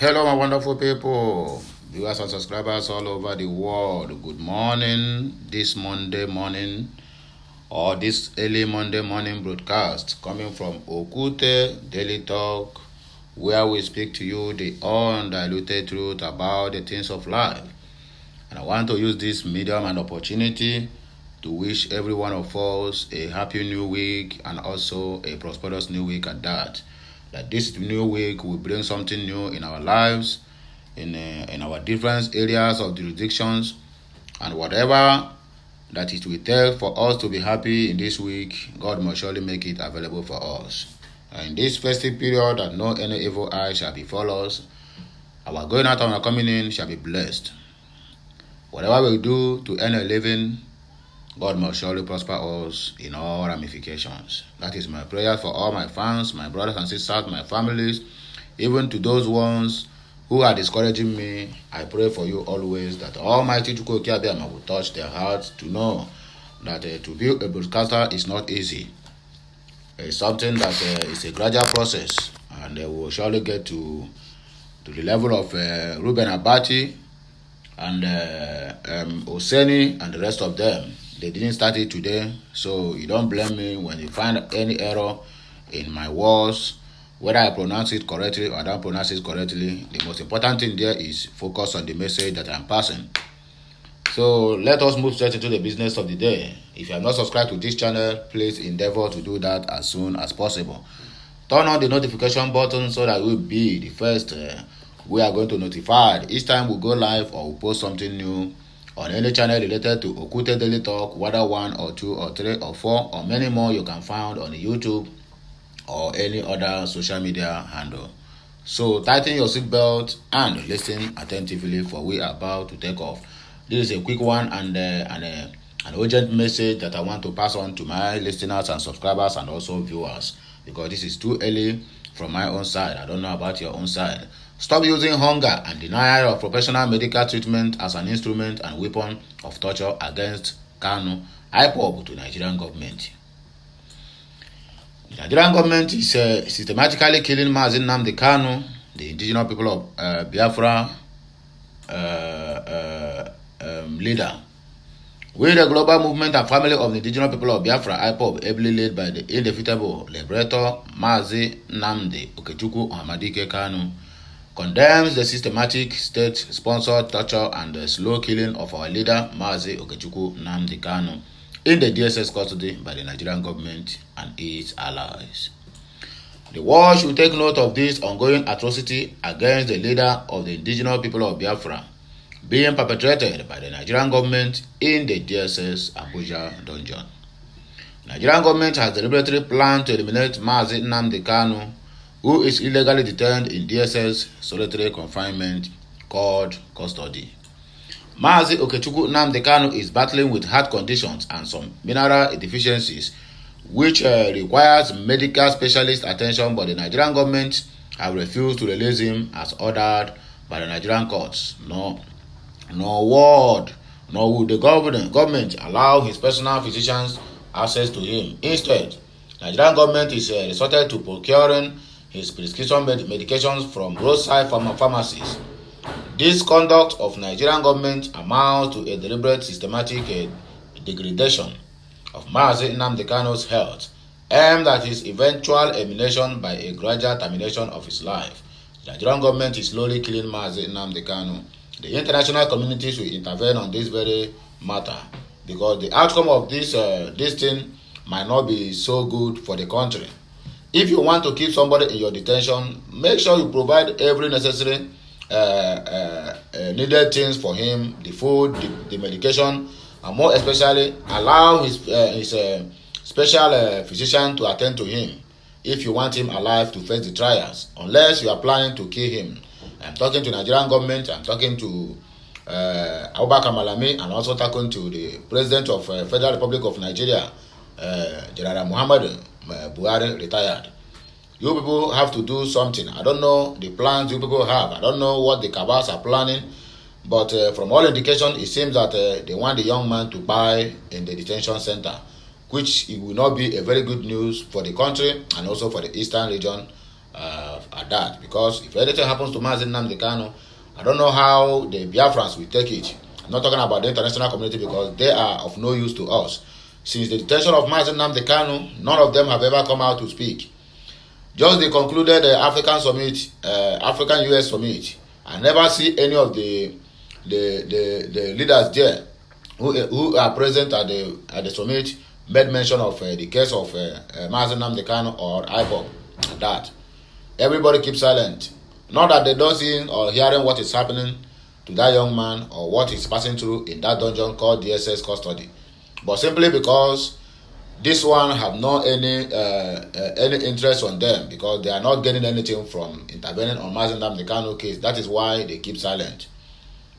Hello, my wonderful people, viewers and subscribers all over the world. Good morning, this Monday morning or this early Monday morning broadcast coming from Okute Daily Talk, where we speak to you the undiluted truth about the things of life. And I want to use this medium and opportunity to wish every one of us a happy new week and also a prosperous new week at that. That this new week will bring something new in our lives, in our different areas of jurisdictions, and whatever that it will take for us to be happy in this week, God must surely make it available for us. And in this festive period, that no any evil eye shall befall us, our going out and our coming in shall be blessed. Whatever we do to earn a living, God must surely prosper us in all ramifications. That is my prayer for all my fans, my brothers and sisters, my families, even to those ones who are discouraging me. I pray for you always that Almighty Chukwu Okeabiama will touch their hearts to know that to be a broadcaster is not easy. It's something that is a gradual process, and they will surely get to the level of Ruben Abati and Oseni and the rest of them. They didn't start it today, so you don't blame me when you find any error in my words, whether I pronounce it correctly or I don't pronounce it correctly. The most important thing there is focus on the message that I'm passing. So let us move straight into the business of the day. If you have not subscribed to this channel, please endeavor to do that as soon as possible. Turn on the notification button so that we'll be the first we are going to notify each time we go live or we post something new on any channel related to Okute Daily Talk, whether 1 or 2 or 3 or 4 or many more you can find on YouTube or any other social media handle. So tighten your seatbelt and listen attentively, for we are about to take off. This is a quick one and an urgent message that I want to pass on to my listeners and subscribers and also viewers, because this is too early from my own side. I don't know about your own side. Stop using hunger and denial of professional medical treatment as an instrument and weapon of torture against Kanu, IPOB to Nigerian government. The Nigerian government is systematically killing Mazi Nnamdi Kanu, the indigenous people of Biafra leader. We, the global movement and family of the indigenous people of Biafra, IPOB, ably led by the indefeatable liberator Mazi Nnamdi Okechukwu Ohamadike Kanu, condemns the systematic state-sponsored torture and the slow killing of our leader Mazi Okechukwu Nnamdi Kanu in the DSS custody by the Nigerian government and its allies. The world should take note of this ongoing atrocity against the leader of the indigenous people of Biafra being perpetrated by the Nigerian government in the DSS Abuja dungeon. The Nigerian government has deliberately planned to eliminate Mazi Nnamdi Kanu, who is illegally detained in DSS solitary confinement called custody. Mazi Okechukwu Nnamdi Kanu is battling with heart conditions and some mineral deficiencies, which requires medical specialist attention, but the Nigerian government have refused to release him as ordered by the Nigerian courts. Nor would the government allow his personal physicians access to him. Instead, the Nigerian government is resorted to procuring his prescription medications from roadside pharmacies. This conduct of Nigerian government amounts to a deliberate systematic degradation of Mazi Nnamdi Kanu's health, aimed at his eventual elimination by a gradual termination of his life. The Nigerian government is slowly killing Mazi Nnamdi Kanu. The international community should intervene on this very matter, because the outcome of this thing might not be so good for the country. If you want to keep somebody in your detention, make sure you provide every necessary needed things for him, the food, the medication, and more especially allow his special physician to attend to him if you want him alive to face the trials, unless you are planning to kill him. I'm talking to the Nigerian government, I'm talking to Abubakar Malami, and also talking to the President of Federal Republic of Nigeria, General Muhammadu Buhari, retired. You people have to do something. I don't know the plans you people have. I don't know what the cabals are planning, but from all indication, it seems that they want the young man to buy in the detention center, which it will not be a very good news for the country and also for the eastern region at that, because if anything happens to Mazi Nnamdi Kanu, I don't know how the Biafrans will take it. I'm not talking about the international community, because they are of no use to us. Since the detention of Mazi Nnamdi Kanu, none of them have ever come out to speak. Just they concluded the African summit, African US summit. I never see any of the leaders there who are present at the summit made mention of the case of Mazi Nnamdi Kanu or IPOB and that. Everybody keeps silent. Not that they don't see or hearing what is happening to that young man or what he's passing through in that dungeon called DSS custody, but simply because this one have not any interest on them, because they are not getting anything from intervening on Mazi Nnamdi Kanu case. That is why they keep silent.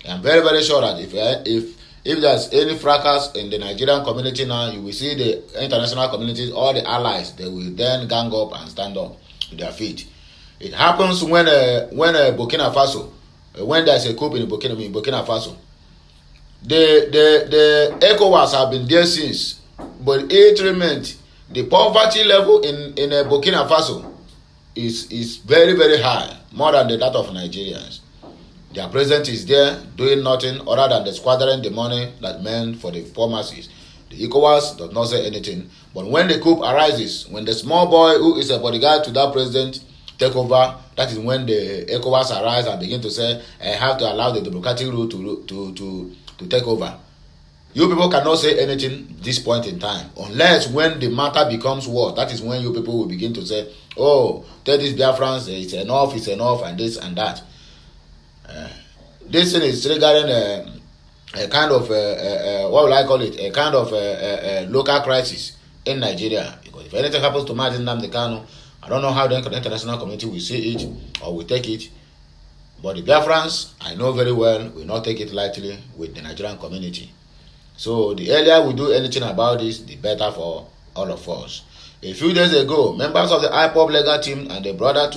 I'm very, very sure that if there's any fracas in the Nigerian community now, you will see the international communities, all the allies, they will then gang up and stand up to their feet. It happens when Burkina Faso, when there's a coup in Burkina Faso, the ECOWAS have been there since, but it remains the poverty level in Burkina Faso is very, very high, more than that of Nigerians. Their president is there doing nothing other than squandering the money that meant for the poor masses. The ECOWAS does not say anything, but when the coup arises, when the small boy who is a bodyguard to that president take over, that is when the ECOWAS arise and begin to say, I have to allow the democratic rule to take over. You people cannot say anything at this point in time, unless when the matter becomes war. That is when you people will begin to say, oh, tell these Biafrans it's enough, and this and that. This thing is regarding a kind of what will I call it? A kind of local crisis in Nigeria. Because if anything happens to Mazi Nnamdi Kanu, I don't know how the international community will see it or will take it. But the Biafrans, I know very well, will not take it lightly with the Nigerian community. So the earlier we do anything about this, the better for all of us. A few days ago, members of the IPOB legal team and the brother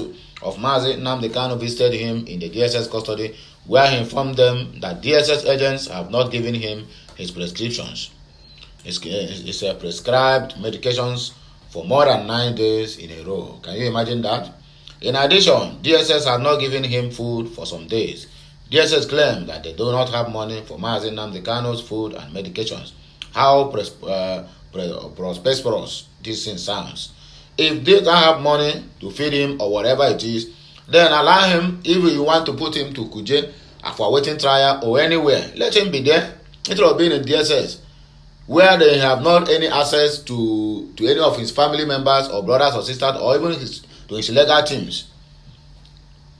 of Mazi Nnamdi Kanu visited him in the DSS custody, where he informed them that DSS agents have not given him his prescriptions. His prescribed medications for more than 9 days in a row. Can you imagine that? In addition, DSS had not given him food for some days. DSS claimed that they do not have money for Mazi Nnamdi Kanu's food and medications. How prosperous this thing sounds. If they don't have money to feed him or whatever it is, then allow him. If you want to put him to Kuje for waiting trial or anywhere, let him be there. Instead of being in DSS, where they have not any access to any of his family members or brothers or sisters or even to his legal teams.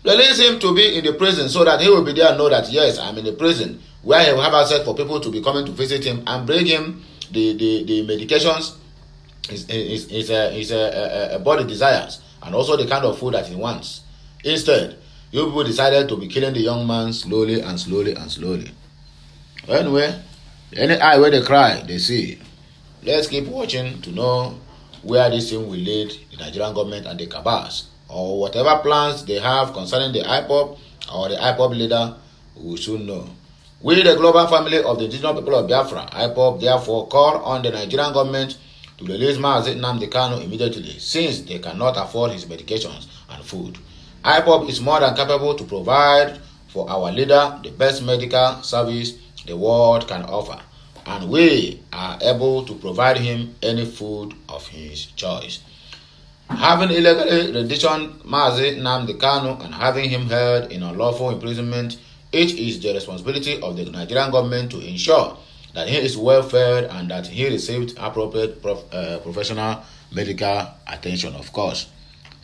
Release him to be in the prison so that he will be there and know that, yes, I'm in the prison, where he will have access for people to be coming to visit him and bring him the medications his body desires, and also the kind of food that he wants. Instead, you people decided to be killing the young man slowly and slowly and slowly. Anyway, any eye where they cry, they see. Let's keep watching to know where this thing will lead the Nigerian government and the cabals, or whatever plans they have concerning the IPOB or the IPOB leader. We should know. We, the global family of the indigenous people of Biafra, IPOB, therefore call on the Nigerian government to release Mazi Nnamdi Kanu immediately, since they cannot afford his medications and food. IPOB is more than capable to provide for our leader the best medical service the world can offer, and we are able to provide him any food of his choice. Having illegally renditioned Mazi Nnamdi Kanu and having him held in unlawful imprisonment, it is the responsibility of the Nigerian government to ensure that he is well fed and that he received appropriate professional medical attention. Of course,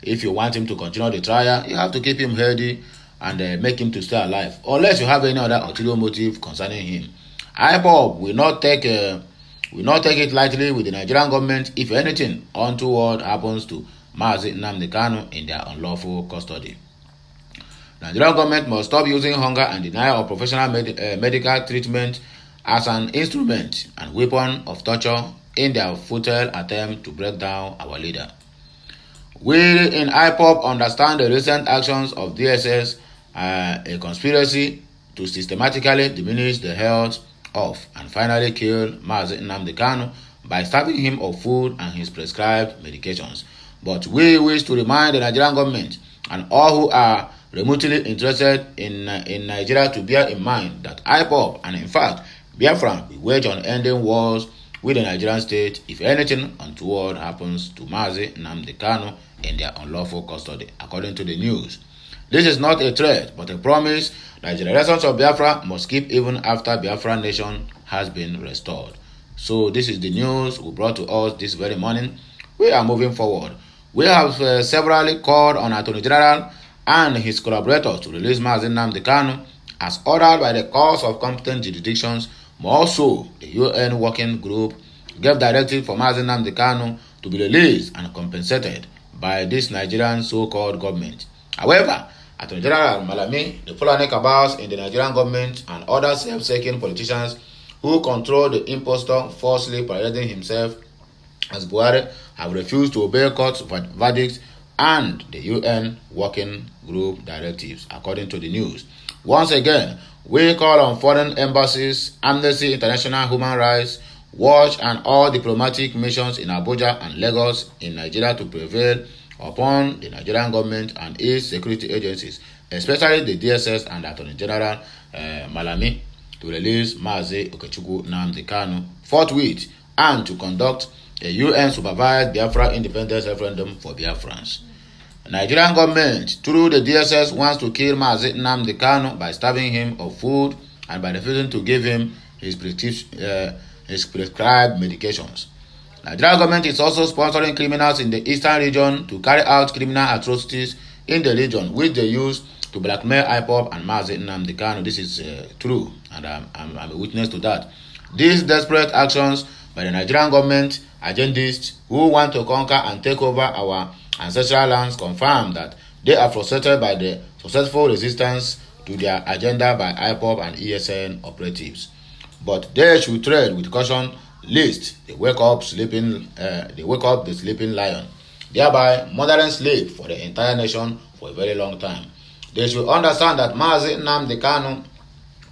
if you want him to continue the trial, you have to keep him healthy and make him to stay alive, unless you have any other ulterior motive concerning him. IPOB will not take it lightly with the Nigerian government if anything untoward happens to Mazi Nnamdi Kanu in their unlawful custody. Nigerian government must stop using hunger and denial of professional medical treatment as an instrument and weapon of torture in their futile attempt to break down our leader. We in IPOB understand the recent actions of DSS a conspiracy to systematically diminish the health of and finally kill Mazi Nnamdi Kanu by starving him of food and his prescribed medications. But we wish to remind the Nigerian government and all who are remotely interested in Nigeria to bear in mind that IPOB and in fact Biafra will wage unending wars with the Nigerian state if anything untoward happens to Mazi Nnamdi Kanu in their unlawful custody, according to the news. This is not a threat, but a promise that generations of Biafra must keep even after Biafra nation has been restored. So this is the news we brought to us this very morning. We are moving forward. We have severally called on Attorney General and his collaborators to release Mazi Nnamdi Kanu as ordered by the courts of competent jurisdictions. More so, the UN working group gave directive for Mazi Nnamdi Kanu to be released and compensated by this Nigerian so-called government. However, Attorney General Malami, the Fulani cabals in the Nigerian government, and other self-seeking politicians who control the impostor falsely parading himself as Buhari have refused to obey court verdicts and the UN working group directives, according to the news. Once again, we call on foreign embassies, Amnesty International, Human Rights Watch, and all diplomatic missions in Abuja and Lagos in Nigeria to prevail upon the Nigerian government and its security agencies, especially the DSS and Attorney General Malami, to release Mazi Okechukwu Nnamdi Kanu forthwith and to conduct a UN-supervised Biafra independence referendum for Biafrans. The Nigerian government, through the DSS, wants to kill Mazi Nnamdi Kanu by starving him of food and by refusing to give him his prescribed medications. The Nigerian government is also sponsoring criminals in the eastern region to carry out criminal atrocities in the region, which they use to blackmail IPOB and Mazi Nnamdi Kanu. This is true, and I'm a witness to that. These desperate actions by the Nigerian government agendists who want to conquer and take over our ancestral lands confirm that they are frustrated by the successful resistance to their agenda by IPOB and ESN operatives. But they should tread with caution, lest they wake up the sleeping lion, thereby murdering slave for the entire nation for a very long time. They should understand that Mazi Nnamdi Kanu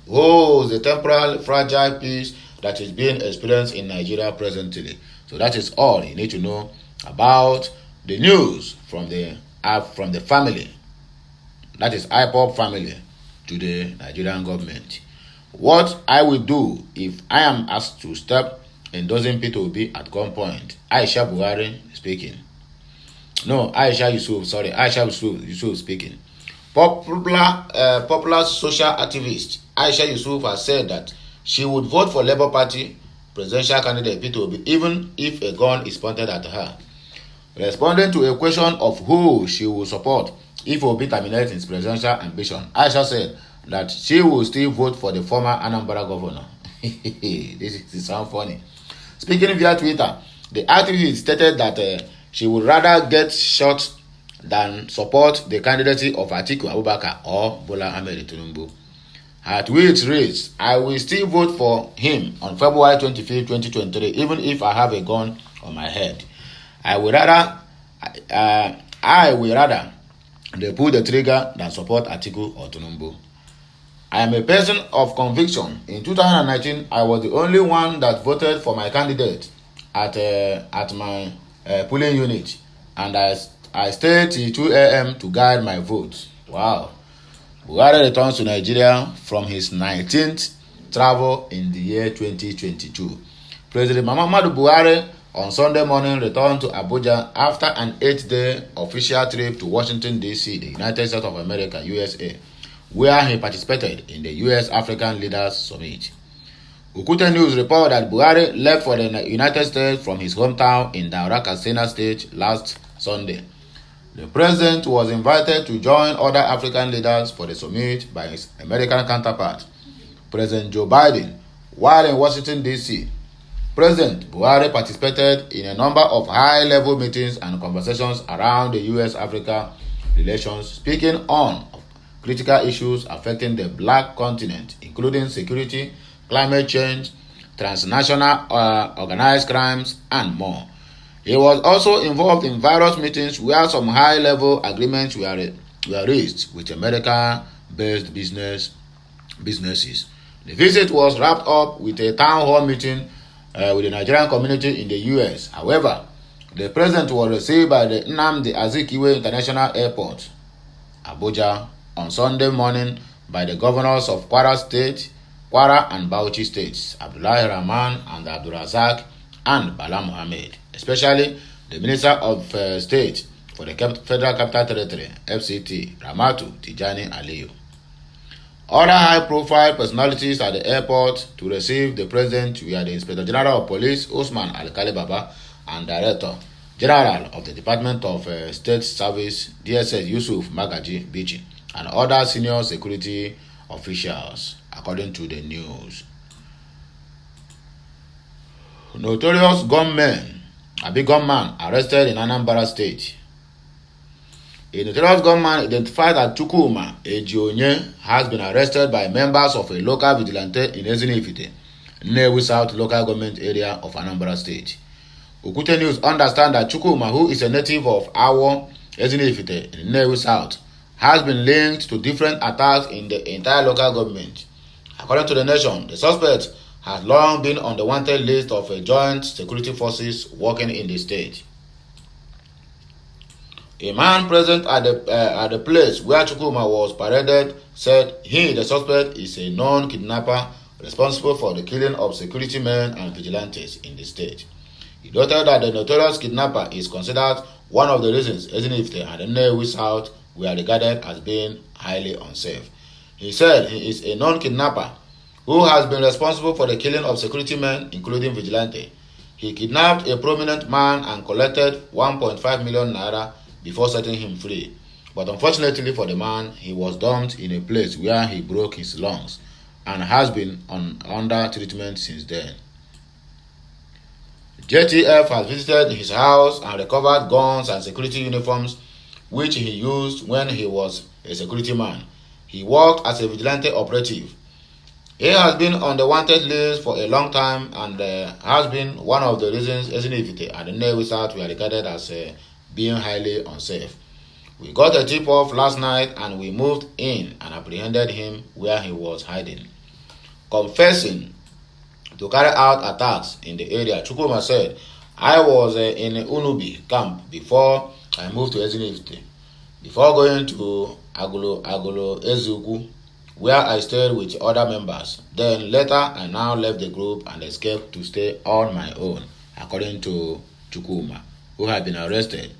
holds the temporal fragile peace that is being experienced in Nigeria presently. So that is all you need to know about the news from the family, that is IPOB family, to the Nigerian government. What I will do if I am asked to step endorsing P2B at gunpoint. Aisha Buhari speaking. No, Aisha Yusuf speaking. Popular social activist Aisha Yusuf has said that she would vote for Labour Party presidential candidate P2B even if a gun is pointed at her. Responding to a question of who she will support if Obi terminates his presidential ambition, Aisha said that she will still vote for the former Anambra governor. This sounds funny. Speaking via Twitter, the activist stated that she would rather get shot than support the candidacy of Atiku Abubakar or Bola Ahmed Tinubu. Her tweet reads, "I will still vote for him on February 25, 2023, even if I have a gun on my head. I will rather they pull the trigger than support Atiku or Tinubu. I am a person of conviction. In 2019, I was the only one that voted for my candidate at my polling unit, and I stayed till 2 a.m. to guide my vote." Wow. Buhari returns to Nigeria from his 19th travel in the year 2022. President Muhammadu Buhari on Sunday morning returned to Abuja after an 8-day official trip to Washington, D.C., the United States of America, USA, where he participated in the U.S.-African Leaders Summit. Okute News report that Buhari left for the United States from his hometown in Daura, Katsina State last Sunday. The president was invited to join other African leaders for the summit by his American counterpart, President Joe Biden. While in Washington, D.C., President Buhari participated in a number of high-level meetings and conversations around the U.S.-Africa relations, speaking on critical issues affecting the Black continent, including security, climate change, transnational organized crimes, and more. He was also involved in various meetings where some high-level agreements were reached with America-based businesses. The visit was wrapped up with a town hall meeting with the Nigerian community in the U.S. However, the president was received by the Nnamdi Azikiwe International Airport Abuja, on Sunday morning by the governors of Kwara State, Kwara and Bauchi states, Abdullahi Rahman and Abdul Razak and Bala Mohammed, especially the Minister of State for the Federal Capital Territory, FCT, Ramatu Tijani Aliyu. Other high-profile personalities at the airport to receive the president were the Inspector General of Police, Usman Alkali Baba, and Director General of the Department of State Service, DSS, Yusuf Magaji Bichi, and other senior security officials, according to the news. Notorious gunman arrested in Anambra State. A notorious gunman identified as Chukwuma Ejionye has been arrested by members of a local vigilante in Ezinifite, Nnewi South local government area of Anambra State. Okute News understand that Chukwuma, who is a native of Awo, Ezinifite, in Nnewi South, has been linked to different attacks in the entire local government. According to the Nation, the suspect has long been on the wanted list of joint security forces working in the state. A man present at the place where Chukwuma was paraded said he, the suspect, is a known kidnapper responsible for the killing of security men and vigilantes in the state. He noted that the notorious kidnapper is considered one of the reasons Ezinifite and Nnewi South were regarded as being highly unsafe. He said he is a known kidnapper who has been responsible for the killing of security men, including vigilante. He kidnapped a prominent man and collected 1.5 million naira before setting him free. But unfortunately for the man, he was dumped in a place where he broke his lungs and has been under treatment since then. JTF has visited his house and recovered guns and security uniforms which he used when he was a security man. He worked as a vigilante operative. He has been on the wanted list for a long time and has been one of the reasons Ezinifite and Nnewi South were regarded as being highly unsafe. We got a tip-off last night and we moved in and apprehended him where he was hiding. Confessing to carry out attacks in the area, Chukwuma said, I was in Unubi camp before I moved to Ezinifite, before going to Agolo Ezugu, where I stayed with other members. Then later I now left the group and escaped to stay on my own, according to Chukwuma, who had been arrested.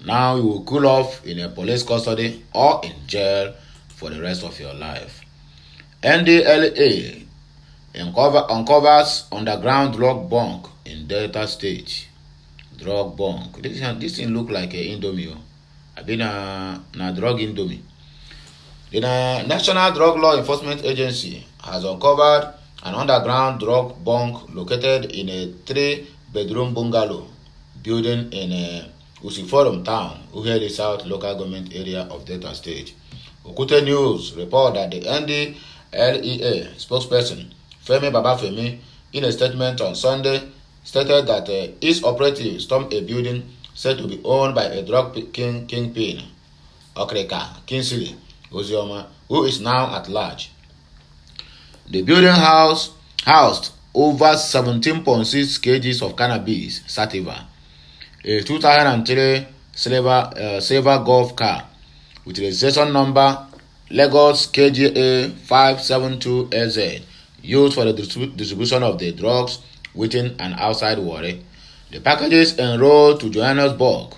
Now you will cool off in a police custody or in jail for the rest of your life. NDLA uncovers underground drug bunk in Delta State. Drug bunk. This thing look like a Indomie. I been na drug Indomie. The National Drug Law Enforcement Agency has uncovered an underground drug bunk located in a 3-bedroom bungalow building in Usiforum Town, Uheli South local government area of Delta State. Okute News report that the NDLEA spokesperson, Femi Babafemi, in a statement on Sunday, stated that its operatives stormed a building said to be owned by a drug kingpin, Okreka Kinsley Ozioma, who is now at large. The building housed over 17.6 kgs of cannabis sativa, a 2003 silver Golf car with registration number Lagos KGA 572LZ, used for the distribution of the drugs within and outside Warri. The packages enrolled to Johannesburg,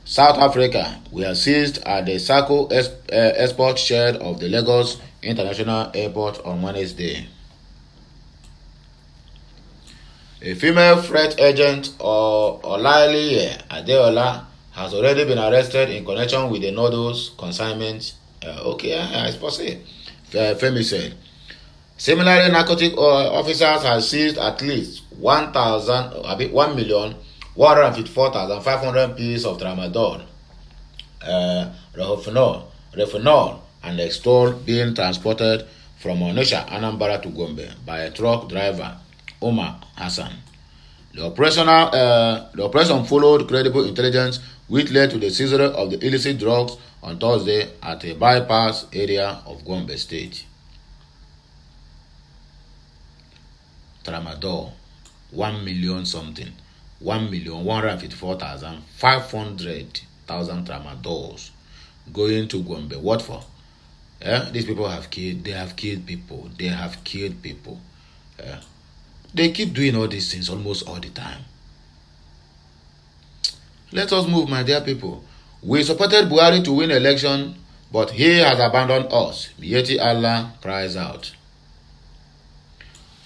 South Africa, were seized at the Sako export shed of the Lagos International Airport on Wednesday. A female freight agent, Olaiye Adeola, has already been arrested in connection with the noodles consignment. I suppose Femi said. Similarly, narcotic officers have seized at least 1,154,500 pieces of tramadol, refinol, and Extol being transported from Onitsha, Anambra to Gombe by a truck driver, Omar Hassan. The operation followed credible intelligence, which led to the seizure of the illicit drugs on Thursday at a bypass area of Gombe State. Tramadol, 1 million something, 1,154,500 tramadols. going to Gombe. What for? These people have killed people. They have killed people. They keep doing all these things almost all the time. Let us move, my dear people. We supported Buhari to win election, but he has abandoned us. Miyetti Allah cries out.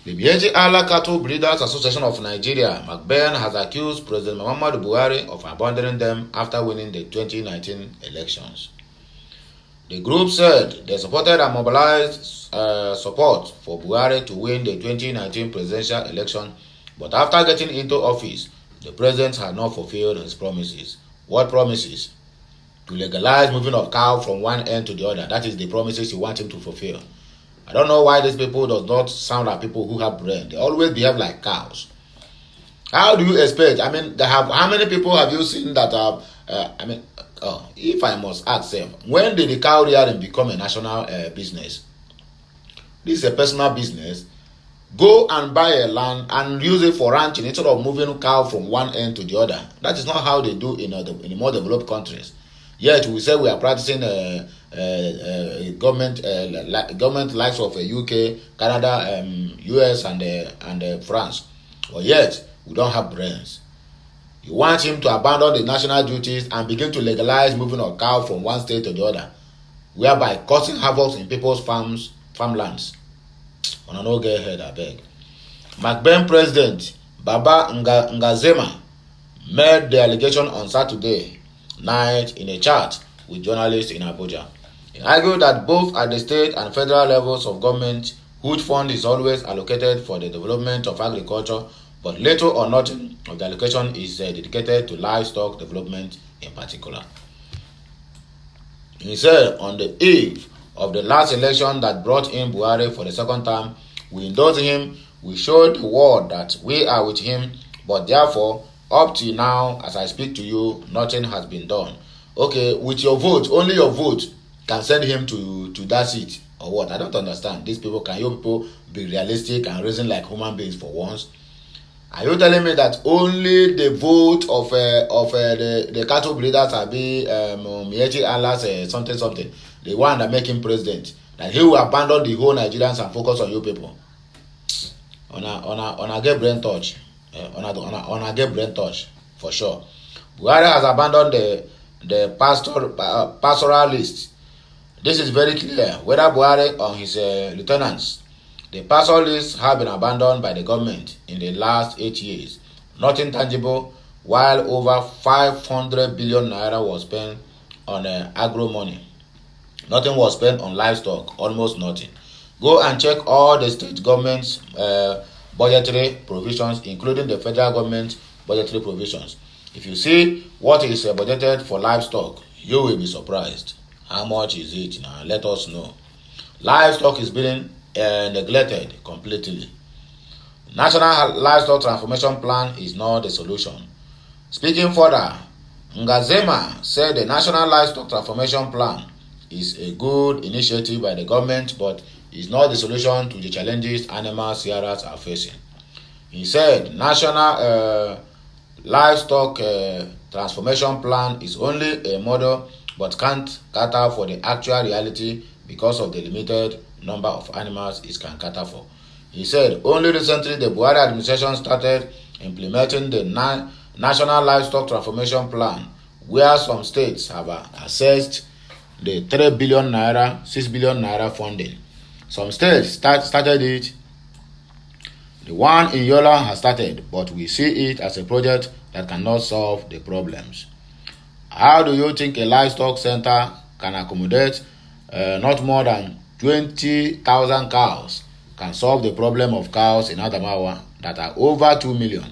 The Miyetti Allah Cattle Breeders Association of Nigeria, MACBEN, has accused President Muhammadu Buhari of abandoning them after winning the 2019 elections. The group said they supported and mobilized support for Buhari to win the 2019 presidential election, but after getting into office, the president had not fulfilled his promises. What promises? To legalize moving of cow from one end to the other. That is the promises you want him to fulfill. I don't know why these people does not sound like people who have brain. They always behave like cows. How do you expect? I mean, how many people have you seen that have? If I must ask them, when did the cow rearing become a national business? This is a personal business. Go and buy a land and use it for ranching instead of moving cow from one end to the other. That is not how they do in the more developed countries. Yet we say we are practicing government likes of UK, Canada, US, and France. But yet we don't have brains. You want him to abandon the national duties and begin to legalize moving of cow from one state to the other, whereby causing havoc in people's farmlands. On an get head, I beg. MACBEN President Baba Ngazema made the allegation on Saturday night in a chat with journalists in Abuja. He argued that both at the state and federal levels of government, huge fund is always allocated for the development of agriculture, but little or nothing of the allocation is dedicated to livestock development in particular. He said on the eve of the last election that brought in Buhari for the second time, we endorsed him, we showed the world that we are with him, but therefore, up till now, as I speak to you, nothing has been done. Okay, with your vote, only your vote can send him to that seat, or what? I don't understand. These people, can you people be realistic and reason like human beings for once? Are you telling me that only the vote of the cattle breeders are be Miyetti Allah's something, the one that make him president, that he will abandon the whole Nigerians and focus on you people? On a get brain touch, on a get brain touch for sure. Buhari has abandoned the pastoral list. This is very clear. Whether Buhari or his lieutenants, the pastoral lists have been abandoned by the government in the last 8 years. Nothing tangible, while over 500 billion naira was spent on agro money. Nothing was spent on livestock, almost nothing. Go and check all the state government's budgetary provisions, including the federal government budgetary provisions. If you see what is budgeted for livestock, you will be surprised. How much is it now? Let us know. Livestock is being neglected completely. National Livestock Transformation Plan is not the solution. Speaking further, Ngazema said the National Livestock Transformation Plan is a good initiative by the government, but is not the solution to the challenges animal shearers are facing. He said National Livestock Transformation Plan is only a model but can't cater for the actual reality because of the limited number of animals it can cater for. He said only recently the Buhari administration started implementing the National Livestock Transformation Plan, where some states have assessed the 3 billion naira, 6 billion naira funding. Some states started it. The one in Yola has started, but we see it as a project that cannot solve the problems. How do you think a livestock center can accommodate not more than 20,000 cows can solve the problem of cows in Adamawa that are over 2 million?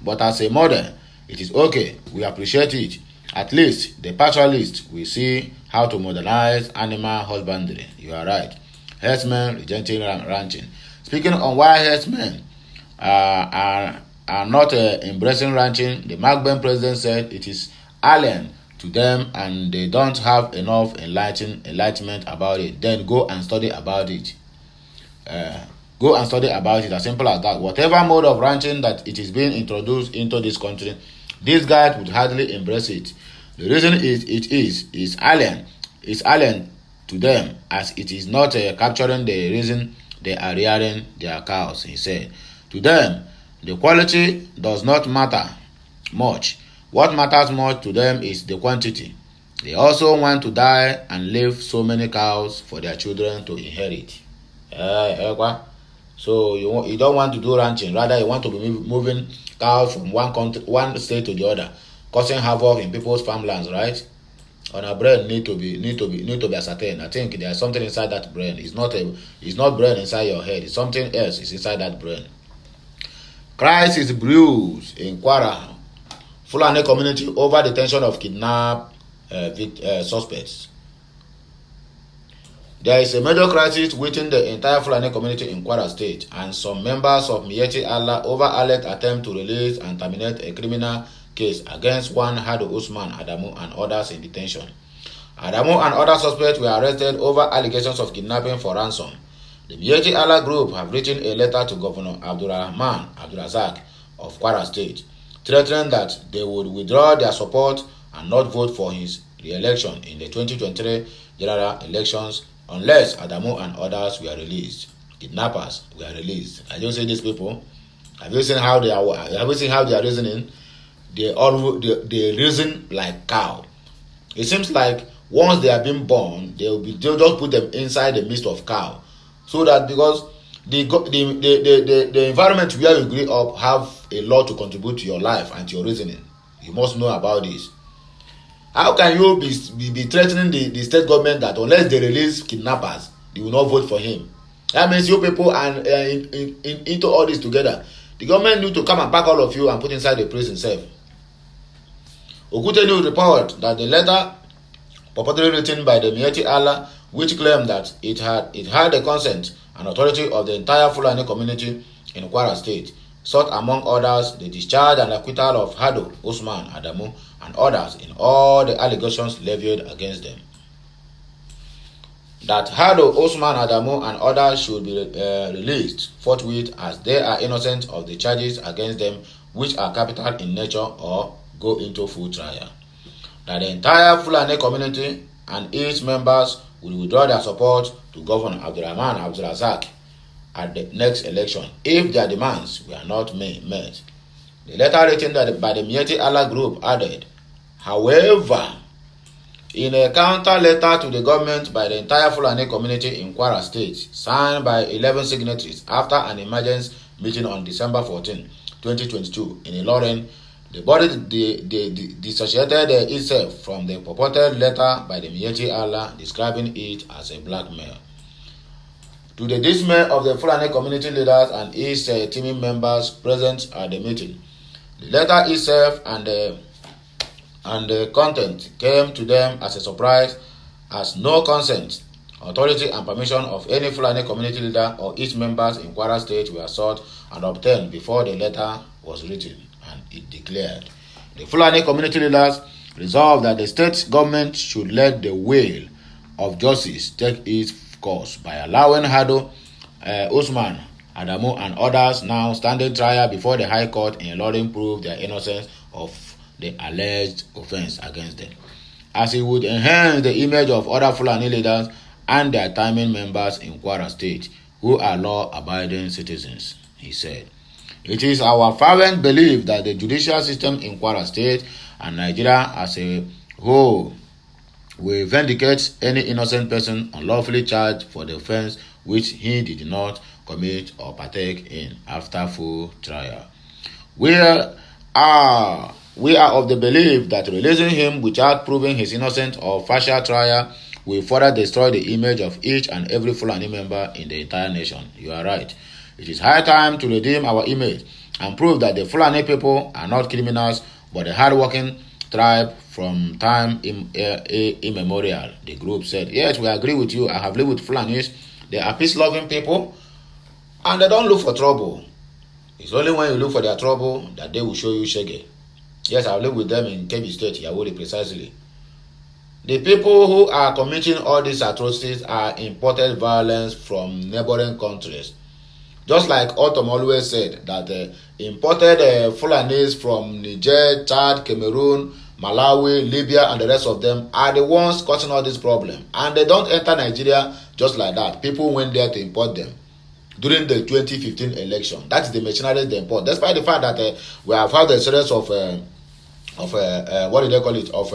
But as a model, it is okay. We appreciate it. At least the pastoralists will see how to modernize animal husbandry. You are right. Herdsmen rejecting ranching. Speaking on why herdsmen are not embracing ranching, the MACBEN president said it is alien to them and they don't have enough enlightenment about it. Then go and study about it. Go and study about it. As simple as that. Whatever mode of ranching that it is being introduced into this country, these guys would hardly embrace it. The reason it is alien is alien to them, as it is not capturing the reason they are rearing their cows, he said. To them, the quality does not matter much. What matters much to them is the quantity. They also want to die and leave so many cows for their children to inherit. So you don't want to do ranching, rather you want to be moving cows from one state to the other, causing havoc in people's farmlands, right? On our brain need to be ascertained. I think there's something inside that brain. It's not brain inside your head. It's something else is inside that brain. Christ is bruised in Kwara, Fulani community over detention of kidnapped suspects. There is a major crisis within the entire Fulani community in Kwara State, and some members of Miyetti Allah over alleged attempt to release and terminate a criminal case against one Hado Usman Adamu and others in detention. Adamu and other suspects were arrested over allegations of kidnapping for ransom. The Miyetti Allah group have written a letter to Governor Abdulrahman Abdulrazak of Kwara State, threatening that they would withdraw their support and not vote for his re-election in the 2023 general elections unless Adamu and others were released. Kidnappers were released. Have you seen these people? Have you seen how they are? Have you seen how they are reasoning? They reason like cow. It seems like once they are being born, they'll just put them inside the midst of cow, so that because the environment where you grew up have a lot to contribute to your life and to your reasoning. You must know about this. How can you be threatening the state government that unless they release kidnappers, they will not vote for him? That means you people are into all this together. The government need to come and pack all of you and put inside the prison itself. Okute News report that the letter purportedly written by the Miyetti Allah, which claimed that it had the consent and authority of the entire Fulani community in Kwara State, sought among others the discharge and acquittal of Hado Usman Adamu and others in all the allegations levied against them. That Hado Usman Adamu and others should be released forthwith, as they are innocent of the charges against them, which are capital in nature or go into full trial. That the entire Fulani community and its members will withdraw their support to Governor Abdulrahman Abdulrazak at the next election if their demands were not met. The letter written by the Miyetti Allah group added, however, in a counter letter to the government by the entire Fulani community in Kwara State, signed by 11 signatories after an emergency meeting on December 14, 2022 in Ilorin, the body dissociated itself from the purported letter by the Miyetti Allah, describing it as a blackmail. To the dismay of the Fulani community leaders and its team members present at the meeting, the letter itself and the content came to them as a surprise, as no consent, authority and permission of any Fulani community leader or its members in Kwara State were sought and obtained before the letter was written, and it declared, the Fulani community leaders resolved that the state government should let the wheel of justice take its course by allowing Hado Usman Adamu and others now standing trial before the High Court in Ilorin prove their innocence of the alleged offense against them, as it would enhance the image of other Fulani leaders and their timing members in Kwara State who are law-abiding citizens, he said. It is our fervent belief that the judicial system in Kwara State and Nigeria as a whole will vindicate any innocent person unlawfully charged for the offense which he did not commit or partake in after full trial. We are of the belief that releasing him without proving his innocence or partial trial will further destroy the image of each and every Fulani member in the entire nation. You are right. It is high time to redeem our image and prove that the Fulani people are not criminals but a hard-working tribe from time immemorial, the group said. Yes, we agree with you. I have lived with Fulanis. They are peace-loving people and they don't look for trouble. It's only when you look for their trouble that they will show you shege. Yes, I've lived with them in Kebbi State, Yawuri precisely. The people who are committing all these atrocities are imported violence from neighboring countries. Just like Autumn always said, that imported Fulanis from Niger, Chad, Cameroon, Malawi, Libya, and the rest of them are the ones causing all this problem. And they don't enter Nigeria just like that. People went there to import them during the 2015 election. That is the machinery they import. Despite the fact that we have had a series of what do they call it, of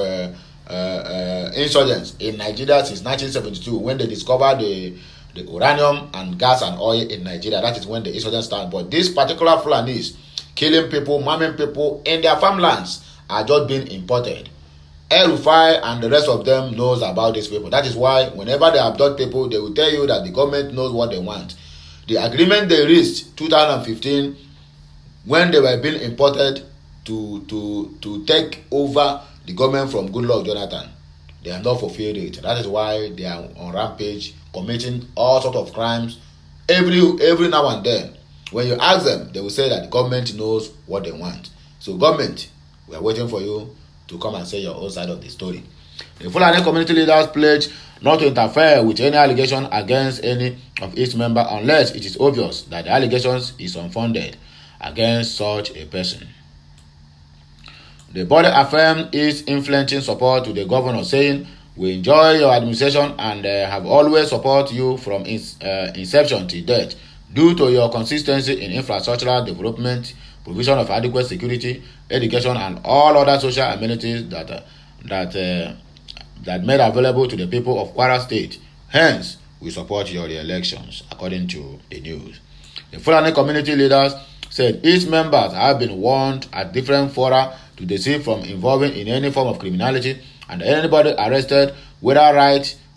insurgents in Nigeria since 1972, when they discovered the uranium and gas and oil in Nigeria. That is when the insurgents started. But these particular Fulanis killing people, maiming people in their farmlands are just being imported. El-Rufai and the rest of them knows about these people. That is why whenever they abduct people, they will tell you that the government knows what they want. The agreement they reached 2015 when they were being imported to take over the government from Goodluck Jonathan, they are not fulfilled it. That is why they are on rampage, committing all sorts of crimes every now and then. When you ask them, they will say that the government knows what they want. So government, we are waiting for you to come and say your own side of the story. The Fulani community leaders pledge not to interfere with any allegation against any of its members unless it is obvious that the allegations is unfounded against such a person. The body affirmed its unflinching support to the governor, saying, "We enjoy your administration and have always supported you from its inception to date. Due to your consistency in infrastructural development, provision of adequate security, education, and all other social amenities that made available to the people of Kwara State. Hence, we support your re-elections," according to the news. The Fulani community leaders said its members have been warned at different fora to desist from involving in any form of criminality, and anybody arrested, whether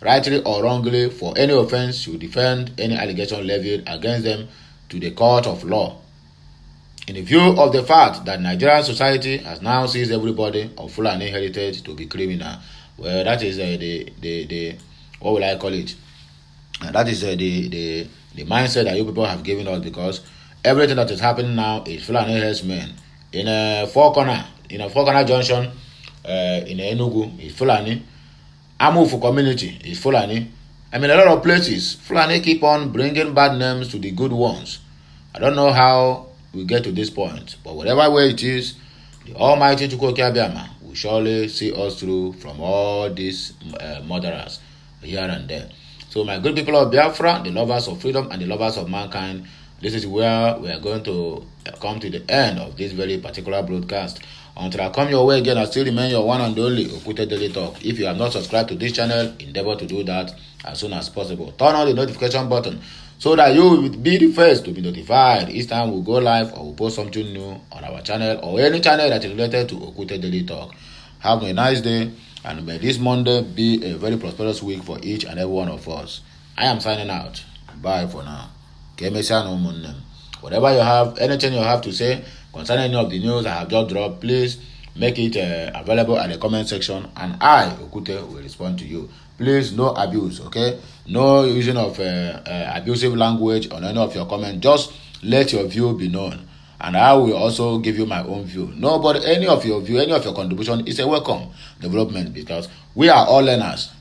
rightly or wrongly, for any offense should defend any allegation levied against them to the court of law. In the view of the fact that Nigerian society has now seized everybody of Fulani heritage to be criminal, well, that is the what will I call it? That is the mindset that you people have given us, because everything that is happening now is Fulani herdsmen. In a four corner junction in Enugu is Fulani. Amufu community is Fulani. I mean, a lot of places Fulani keep on bringing bad names to the good ones. I don't know how we get to this point, but whatever way it is, the Almighty Chukwuka Abiyama will surely see us through from all these murderers here and there. So my good people of Biafra, the lovers of freedom and the lovers of mankind, this is where we are going to come to the end of this very particular broadcast. Until I come your way again, I still remain your one and only Okute Daily Talk. If you have not subscribed to this channel, endeavor to do that as soon as possible. Turn on the notification button so that you will be the first to be notified each time we go live or we post something new on our channel or any channel that is related to Okute Daily Talk. Have a nice day, and may this Monday be a very prosperous week for each and every one of us. I am signing out. Bye for now. Whatever you have, anything you have to say concerning any of the news I have just dropped, please make it available at the comment section, and I, Okute, will respond to you. Please, no abuse, okay? No using of abusive language on any of your comments. Just let your view be known, and I will also give you my own view. Nobody, any of your view, any of your contribution is a welcome development, because we are all learners.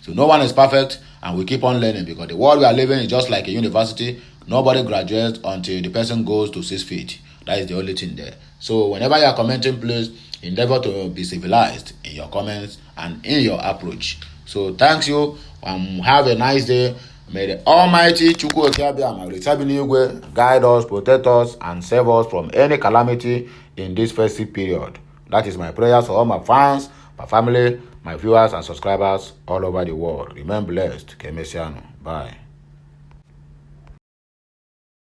So no one is perfect, and we keep on learning, because the world we are living is just like a university. Nobody graduates until the person goes to 6 feet. That is the only thing there. So whenever you are commenting, please endeavor to be civilized in your comments and in your approach. So thanks you, have a nice day. May the Almighty Chukwuka Abiyama guide us, protect us, and save us from any calamity in this festive period. That is my prayers for all my fans, my family, my viewers and subscribers all over the world. Remain blessed. Kemesiano. Bye.